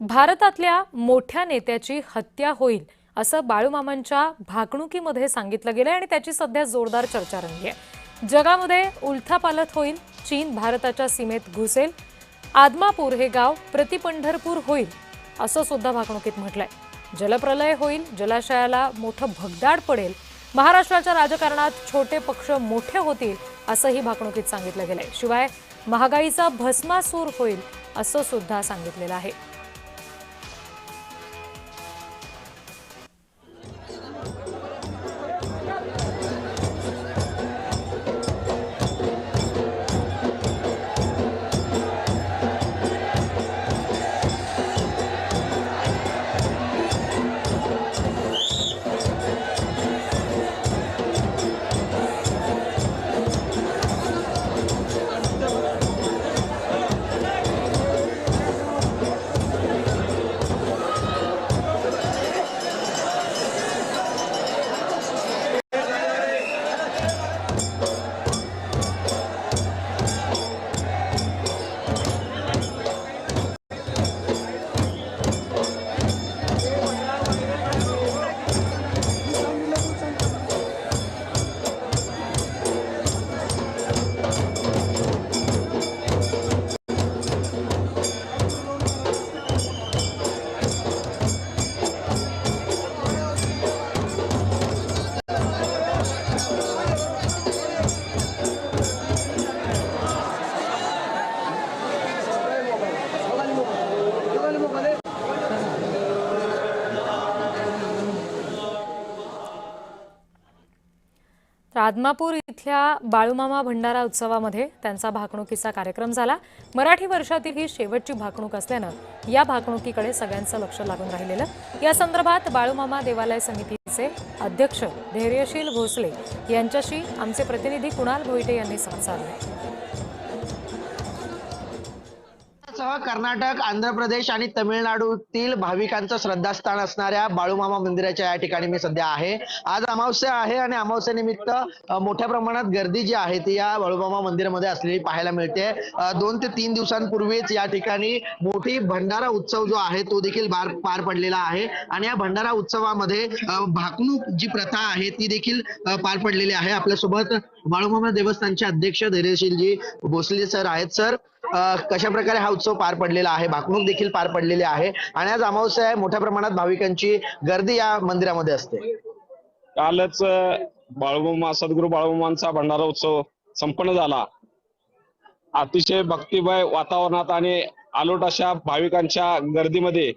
भारतातल्या मोठ्या नेत्याची हत्या होईल असं बाळूमामांच्या भाकणुकीमध्ये सांगितलं गेलं आणि त्याची सध्या जोरदार चर्चा रंगली आहे। जगामध्ये उलथापालथ होईल, चीन भारताच्या सीमेत घुसेल, आदमापूर हे गाव प्रतिपंढरपूर होईल असं सुद्धा भाकणुकीत म्हटलंय। जलप्रलय होईल, जलाशयाला मोठं भगदाड पडेल, महाराष्ट्राच्या राजकारणात छोटे पक्ष मोठे होतील असंही भाकणुकीत सांगितलं गेलंय। शिवाय महागाईचा भस्मासूर होईल असं सुद्धा सांगितलेलं आहे। आदमापूर इथल्या बाळूमामा भंडारा उत्सवामध्ये त्यांचा भाकणुकीचा कार्यक्रम झाला। मराठी वर्षातील ही शेवटची भाकणूक असल्यानं या भाकणुकीकडे सगळ्यांचं लक्ष लागून राहिलेलं। या संदर्भात बाळूमामा देवालय समितीचे अध्यक्ष धैर्यशील भोसले यांच्याशी आमचे प्रतिनिधी कुणाल भोईटे यांनी संवाद साधला। कर्नाटक, आंध्र प्रदेश आणि तमिळनाडूतील भाविकांचं श्रद्धास्थान असणाऱ्या बाळूमामा मंदिराच्या या ठिकाणी मी सध्या आहे। आज अमावस्या आहे आणि अमावस्येनिमित्त मोठ्या प्रमाणात गर्दी जी आहे ती या बाळूमामा मंदिरामध्ये असलेली पाहायला मिळते। 2 ते 3 दिवसांपूर्वीच या ठिकाणी मोठी भंडारा उत्सव जो आहे तो देखील पार पडलेला आहे आणि या भंडारा उत्सवामध्ये भाकणूक जी प्रथा आहे ती देखील पार पडलेली आहे। आपल्यासोबत बाळूमामा देवस्थानचे अध्यक्ष धैर्यशीलजी भोसले सर आहेत। सर, कशा प्रकारे हा उत्सव पार पडलेला आहे, भाकणूक देखील पार पडलेली आहे आणि आज अमावस्या आहे, मोठ्या प्रमाणात भाविकांची गर्दी या मंदिरामध्ये असते। कालच बाळूमामा सद्गुरू बाळूमामांचा भंडारा उत्सव संपन्न झाला। अतिशय भक्तिमय वातावरणात आणि आलोट अशा भाविकांच्या गर्दीमध्ये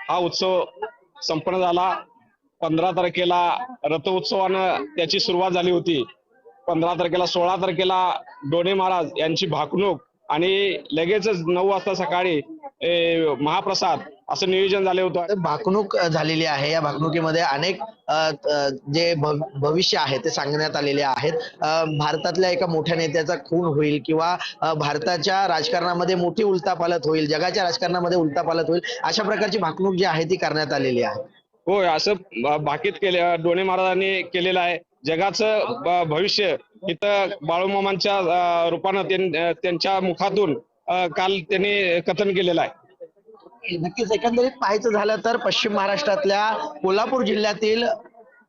हा उत्सव संपन्न झाला। 15 तारखेला रथोत्सवानं त्याची सुरुवात झाली होती। 15 तारखेला 16 तारखेला डोणे महाराज यांची भाकणूक आणि लगेचच 9 वाजता सकाळी महाप्रसाद असं नियोजन झाले होतं। भाकणूक झालेली आहे, या भाकणुकीमध्ये अनेक जे भविष्य आहे ते सांगण्यात आलेले आहेत। भारतातल्या एका मोठ्या नेत्याचा खून होईल किंवा भारताच्या राजकारणामध्ये मोठी उलथापालथ होईल, जगाच्या राजकारणामध्ये उलथापालथ होईल, अशा प्रकारची भाकणूक जी आहे ती करण्यात आलेली आहे। होय, असं भाकीत केले डोणे महाराजांनी केलेलं आहे। जगाचं भविष्य इथं बाळूमामांच्या रूपानं त्यांच्या मुखातून काल त्यांनी कथन केलेलं आहे। नक्कीच, एकंदरीत पाहायचं झालं तर पश्चिम महाराष्ट्रातल्या कोल्हापूर जिल्ह्यातील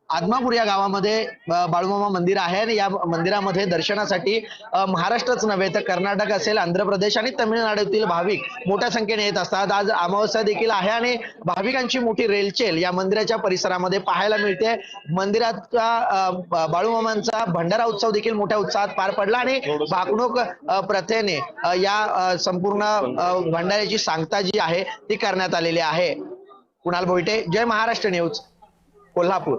आदमापूर या गावामध्ये बाळूमामा मंदिर आहे आणि या मंदिरामध्ये दर्शनासाठी महाराष्ट्रच नव्हे तर कर्नाटक असेल, आंध्र प्रदेश आणि तमिळनाडूतील भाविक मोठ्या संख्येने येत असतात। आज अमावस्या देखील आहे आणि भाविकांची मोठी रेलचेल या मंदिराच्या परिसरामध्ये पाहायला मिळते। मंदिराचा बाळूमामांचा भंडारा उत्सव देखील मोठ्या उत्साहात पार पडला आणि भाकणूक प्रथेने या संपूर्ण भंडाऱ्याची सांगता जी आहे ती करण्यात आलेली आहे। कुणाल भोईटे, जय महाराष्ट्र न्यूज, कोल्हापूर।